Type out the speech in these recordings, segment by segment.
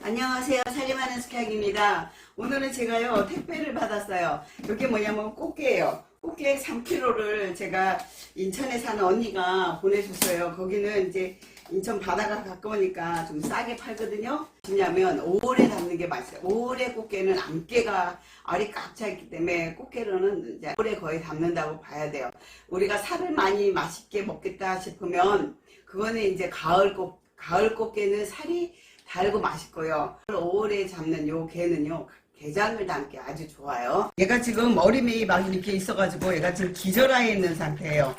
안녕하세요. 살림하는 스키학입니다. 오늘은 제가요 택배를 받았어요. 이게 뭐냐면 꽃게예요. 꽃게 3kg를 제가 인천에 사는 언니가 보내줬어요. 거기는 이제 인천 바다가 가까우니까 좀 싸게 팔거든요. 왜냐면 5월에 담는 게 맛있어요. 5월에 꽃게는 암깨가 알이 꽉 차 있기 때문에 꽃게로는 이제 5월에 거의 담는다고 봐야 돼요. 우리가 살을 많이 맛있게 먹겠다 싶으면 그거는 이제 가을 꽃게는 살이 달고 맛있고요. 5월에 잡는 요 게는요 게장을 담기 아주 좋아요. 얘가 지금 어림이 막 이렇게 있어가지고 얘가 지금 기절해 있는 상태예요.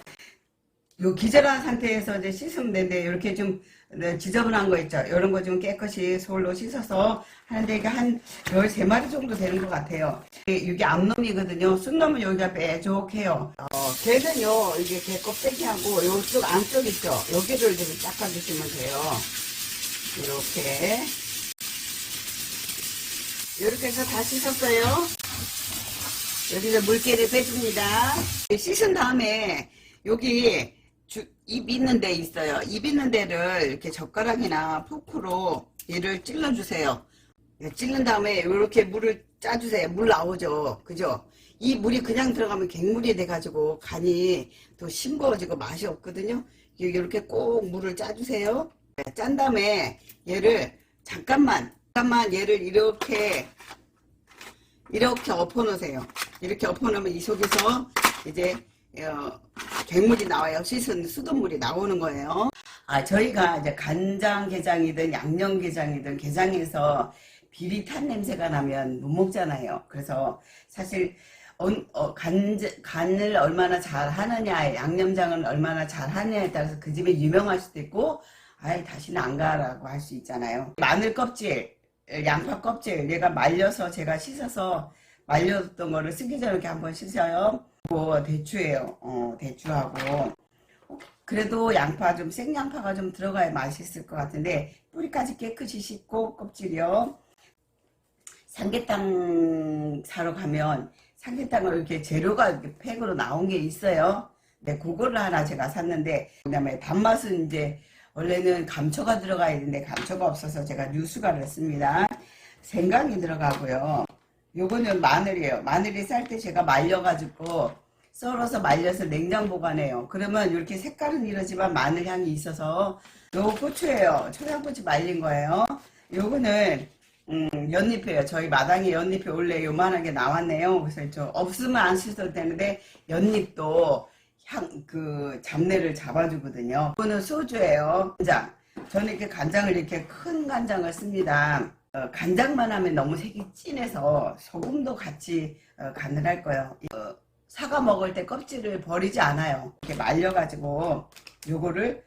요 기절한 상태에서 이제 씻으면 되는데 이렇게 좀 지저분한 거 있죠. 이런 거 좀 깨끗이 솔로 씻어서 하는데 이게 한 13마리 정도 되는 것 같아요. 이게 암놈이거든요. 순놈은 여기가 빼족해요. 걔는요 이게 개 껍데기하고 요쪽 안쪽 있죠. 여기를 좀 닦아주시면 돼요. 이렇게 해서 다 씻었어요. 여기서 물기를 빼줍니다. 씻은 다음에 여기 입 있는 데 있어요. 입 있는 데를 이렇게 젓가락이나 포크로 얘를 찔러주세요. 찔른 다음에 이렇게 물을 짜주세요. 물 나오죠. 그죠? 이 물이 그냥 들어가면 갱물이 돼가지고 간이 또 싱거워지고 맛이 없거든요. 이렇게 꼭 물을 짜주세요. 짠 다음에 얘를 잠깐만 얘를 이렇게 엎어 놓으세요. 이렇게 엎어 놓으면 이 속에서 이제 갱물이 나와요. 씻은 수돗물이 나오는 거예요. 저희가 이제 간장게장이든 양념게장이든 게장에서 비릿한 냄새가 나면 못 먹잖아요. 그래서 사실 간을 얼마나 잘 하느냐, 양념장을 얼마나 잘 하느냐에 따라서 그 집이 유명할 수도 있고 다시는 안 가라고 할 수 있잖아요. 마늘 껍질, 양파 껍질 얘가 말려서 제가 씻어서 말려뒀던 거를 쓰기 전에 이렇게 한번 씻어요. 대추예요. 대추하고 그래도 양파 좀 생양파가 좀 들어가야 맛있을 것 같은데 뿌리까지 깨끗이 씻고 껍질이요. 삼계탕 사러 가면 삼계탕을 이렇게 재료가 이렇게 팩으로 나온 게 있어요. 네, 그거를 하나 제가 샀는데 그다음에 단맛은 이제 원래는 감초가 들어가야 되는데 감초가 없어서 제가 유수가를 씁니다. 생강이 들어가고요. 요거는 마늘이에요. 마늘이 쌀 때 제가 말려가지고 썰어서 말려서 냉장 보관해요. 그러면 이렇게 색깔은 이러지만 마늘 향이 있어서 요거 고추예요. 청양고추 말린 거예요. 요거는 연잎이에요. 저희 마당에 연잎이 원래 요만하게 나왔네요. 그래서 없으면 안 쓰셔도 되는데 연잎도 잡내를 잡아주거든요. 이거는 소주예요. 간장. 저는 이렇게 간장을 이렇게 큰 간장을 씁니다. 간장만 하면 너무 색이 진해서 소금도 같이 간을 할 거예요. 사과 먹을 때 껍질을 버리지 않아요. 이렇게 말려가지고 요거를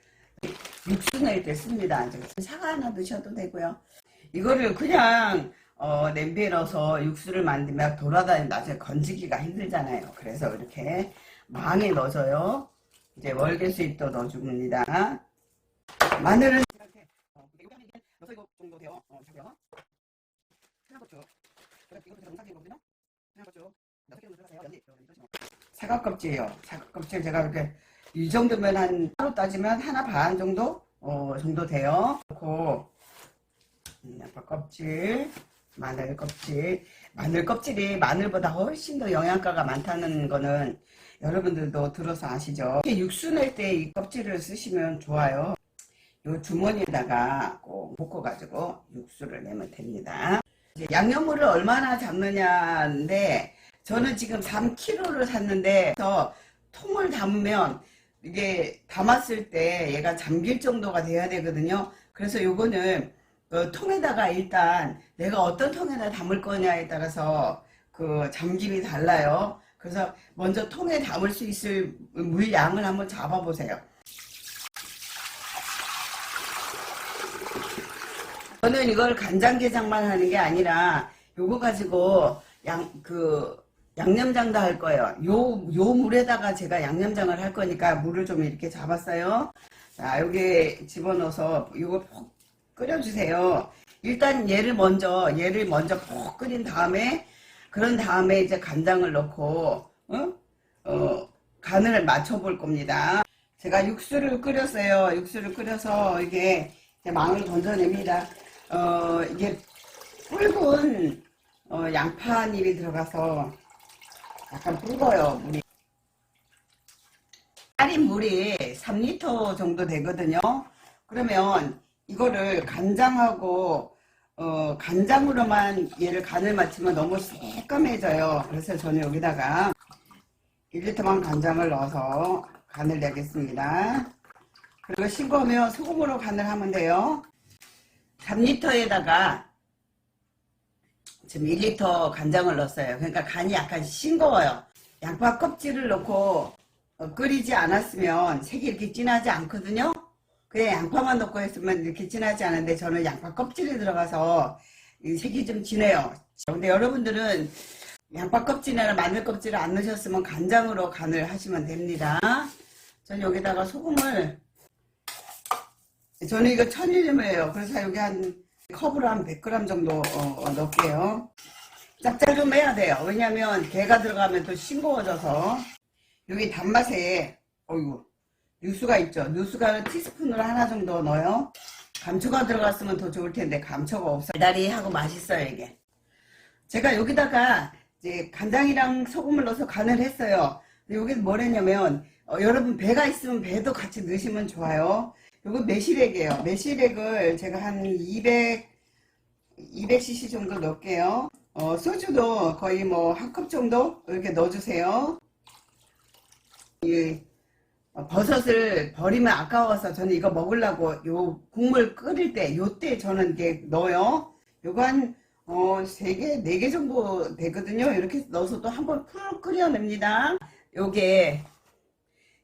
육수 낼 때 씁니다. 사과 하나 넣으셔도 되고요. 이거를 그냥 냄비에 넣어서 육수를 만들면 돌아다니면 나중에 건지기가 힘들잖아요. 그래서 이렇게 망에 넣어줘요. 이제 월계수잎도 넣어줍니다. 마늘은 이렇게 여섯 개 정도 돼요. 청양고추. 이것도 정상적이거든요. 청양고추 6개 정도 들어가세요. 사과 껍질이에요. 사과 껍질 제가 이렇게 이 정도면 한 하루 따지면 하나 반 정도 정도 돼요. 그리고 양파 껍질, 마늘 껍질. 마늘 껍질이 마늘보다 훨씬 더 영양가가 많다는 거는 여러분들도 들어서 아시죠? 이렇게 육수 낼 때 이 껍질을 쓰시면 좋아요. 요 주머니에다가 꼭 볶아가지고 육수를 내면 됩니다. 이제 양념물을 얼마나 잡느냐인데 저는 지금 3kg를 샀는데 통을 담으면 이게 담았을 때 얘가 잠길 정도가 돼야 되거든요. 그래서 요거는 통에다가 일단 내가 어떤 통에다 담을 거냐에 따라서 그 잠김이 달라요. 그래서 먼저 통에 담을 수 있을 물량을 한번 잡아보세요. 저는 이걸 간장게장만 하는 게 아니라 요거 가지고 양념장도 할 거예요. 요 물에다가 제가 양념장을 할 거니까 물을 좀 이렇게 잡았어요. 자, 여기 집어넣어서 요거 푹 끓여주세요. 일단 얘를 먼저 푹 끓인 다음에 그런 다음에 이제 간장을 넣고 간을 맞춰 볼 겁니다. 제가 육수를 끓였어요. 육수를 끓여서 이게 망을 건져냅니다. 이게 붉은 양파잎이 들어가서 약간 붉어요, 물이. 따린 물이 3리터 정도 되거든요. 그러면 이거를 간장하고 간장으로만 얘를 간을 맞추면 너무 새까매져요. 그래서 저는 여기다가 1리터만 간장을 넣어서 간을 내겠습니다. 그리고 싱거우면 소금으로 간을 하면 돼요. 3리터에다가 지금 1리터 간장을 넣었어요. 그러니까 간이 약간 싱거워요. 양파 껍질을 넣고 끓이지 않았으면 색이 이렇게 진하지 않거든요. 그냥 양파만 넣고 했으면 이렇게 진하지 않은데 저는 양파 껍질이 들어가서 색이 좀 진해요. 근데 여러분들은 양파 껍질이나 마늘 껍질을 안 넣으셨으면 간장으로 간을 하시면 됩니다. 저는 여기다가 소금을, 저는 이거 천일염이에요. 그래서 여기 한 컵으로 한 100g 정도 넣을게요. 짭짤 좀 해야 돼요. 왜냐면 게가 들어가면 또 싱거워져서. 여기 단맛에 어이구 유수가 있죠. 유수가 티스푼으로 하나 정도 넣어요. 감초가 들어갔으면 더 좋을 텐데 감초가 없어요. 달달이하고 맛있어요 이게. 제가 여기다가 이제 간장이랑 소금을 넣어서 간을 했어요. 여기서 뭘 했냐면 여러분 배가 있으면 배도 같이 넣으시면 좋아요. 요거 매실액이에요. 매실액을 제가 한 200cc 정도 넣을게요. 소주도 거의 뭐 한 컵 정도 이렇게 넣어주세요. 이 버섯을 버리면 아까워서 저는 이거 먹으려고 요 국물 끓일 때 요때 저는 이게 넣어요. 요거 한 3개 4개 정도 되거든요. 이렇게 넣어서 또 한번 푹 끓여냅니다. 요게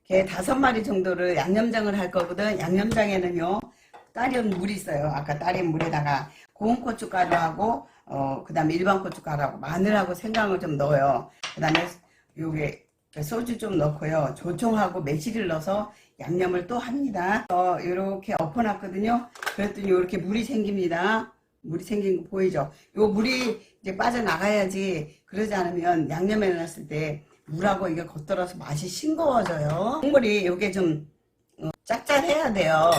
게 5마리 정도를 양념장을 할 거거든. 양념장에는요 따른 물이 있어요. 아까 따른 물에다가 고운 고춧가루하고 그 다음에 일반 고춧가루하고 마늘하고 생강을 좀 넣어요. 그 다음에 요게 소주 좀 넣고요. 조청하고 매실을 넣어서 양념을 또 합니다. 이렇게 엎어놨거든요. 그랬더니 이렇게 물이 생깁니다. 물이 생긴 거 보이죠? 요 물이 이제 빠져나가야지. 그러지 않으면 양념해 놨을 때 물하고 이게 겉돌아서 맛이 싱거워져요. 국물이 요게 좀 짭짤해야 돼요.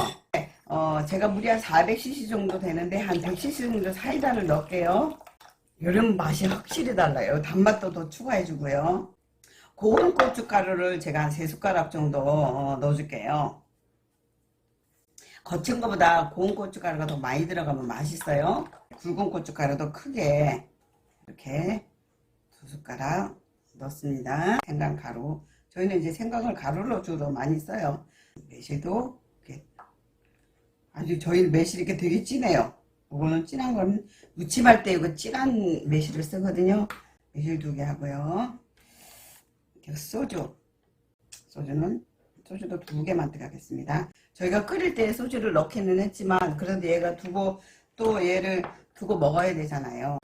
제가 물이 한 400cc 정도 되는데 한 100cc 정도 사이다를 넣을게요. 이런 맛이 확실히 달라요. 단맛도 더 추가해 주고요. 고운 고춧가루를 제가 한 3숟가락 정도 넣어줄게요. 거친 것보다 고운 고춧가루가 더 많이 들어가면 맛있어요. 굵은 고춧가루도 크게 이렇게 2숟가락 넣습니다. 생강가루. 저희는 이제 생강을 가루로 주로 많이 써요. 매실도 이렇게 아주 저희 매실이 이렇게 되게 진해요. 이거는 진한 건 무침할 때 이거 진한 매실을 쓰거든요. 매실 2개 하고요. 소주는 소주도 2개만 들어가겠습니다. 저희가 끓일 때 소주를 넣기는 했지만 그래도 얘가 두고 또 얘를 두고 먹어야 되잖아요.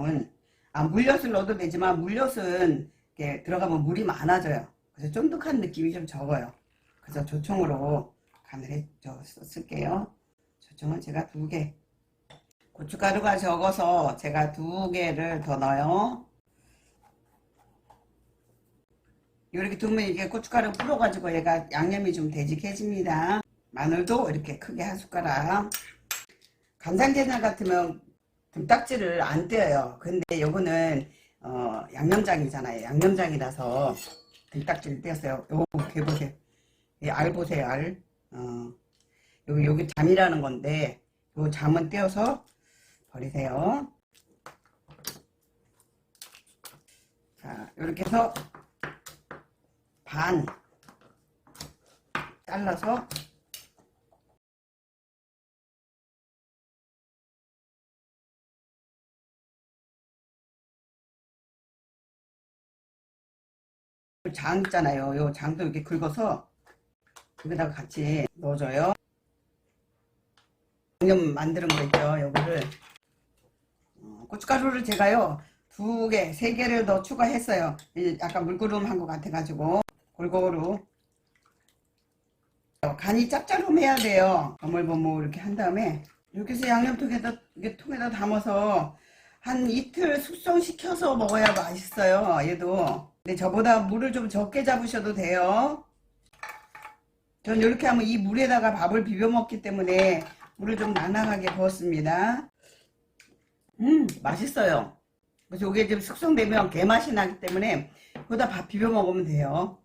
물엿을 넣어도 되지만 물엿은 이렇게 들어가면 물이 많아져요. 그래서 쫀득한 느낌이 좀 적어요. 그래서 조청으로 간을 쓸게요. 조청은 제가 2개. 고춧가루가 적어서 제가 2개를 더 넣어요. 이렇게 두면 이게 고춧가루 불어가지고 얘가 양념이 좀 되직해집니다. 마늘도 이렇게 크게 한 숟가락. 간장게장 같으면 등딱지를 안 떼어요. 근데 요거는 양념장이잖아요. 양념장이라서 등딱지를 떼었어요. 요거 보세요. 이 알 보세요. 알. 여기 잠이라는 건데 요 잠은 떼어서 버리세요. 자, 이렇게 해서 반 잘라서 장 있잖아요. 요 장도 이렇게 긁어서 여기다가 같이 넣어줘요. 양념 만드는 거 있죠. 요거를 고춧가루를 제가요 2개, 3개를 더 추가했어요. 약간 물구름한 것 같아가지고 골고루 간이 짭짤해야 돼요. 버물버물 이렇게 한 다음에 이렇게 해서 양념통에다 통에다 담아서 한 이틀 숙성시켜서 먹어야 맛있어요. 얘도. 근데 저보다 물을 좀 적게 잡으셔도 돼요. 전 이렇게 하면 이 물에다가 밥을 비벼 먹기 때문에 물을 좀 낭낭하게 부었습니다. 맛있어요. 그래서 이게 좀 숙성되면 게맛이 나기 때문에 거기다 밥 비벼 먹으면 돼요.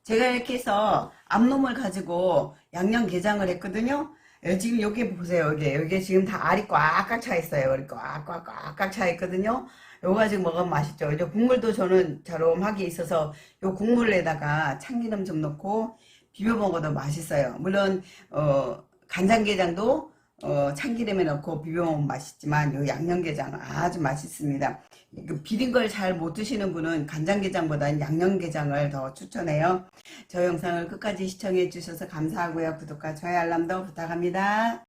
제가 이렇게 해서 암놈을 가지고 양념게장을 했거든요. 지금 여기 보세요. 여기 지금 다 알이 꽉꽉 차 있어요. 알이 꽉꽉 차 있거든요. 요거 가지고 먹으면 맛있죠. 이제 국물도 저는 자롬하게 있어서 요 국물에다가 참기름 좀 넣고 비벼 먹어도 맛있어요. 물론 간장게장도 참기름에 넣고 비벼 먹으면 맛있지만 요 양념게장은 아주 맛있습니다. 비린 걸 잘 못 드시는 분은 간장게장보다는 양념게장을 더 추천해요. 저 영상을 끝까지 시청해 주셔서 감사하고요. 구독과 좋아요 알람도 부탁합니다.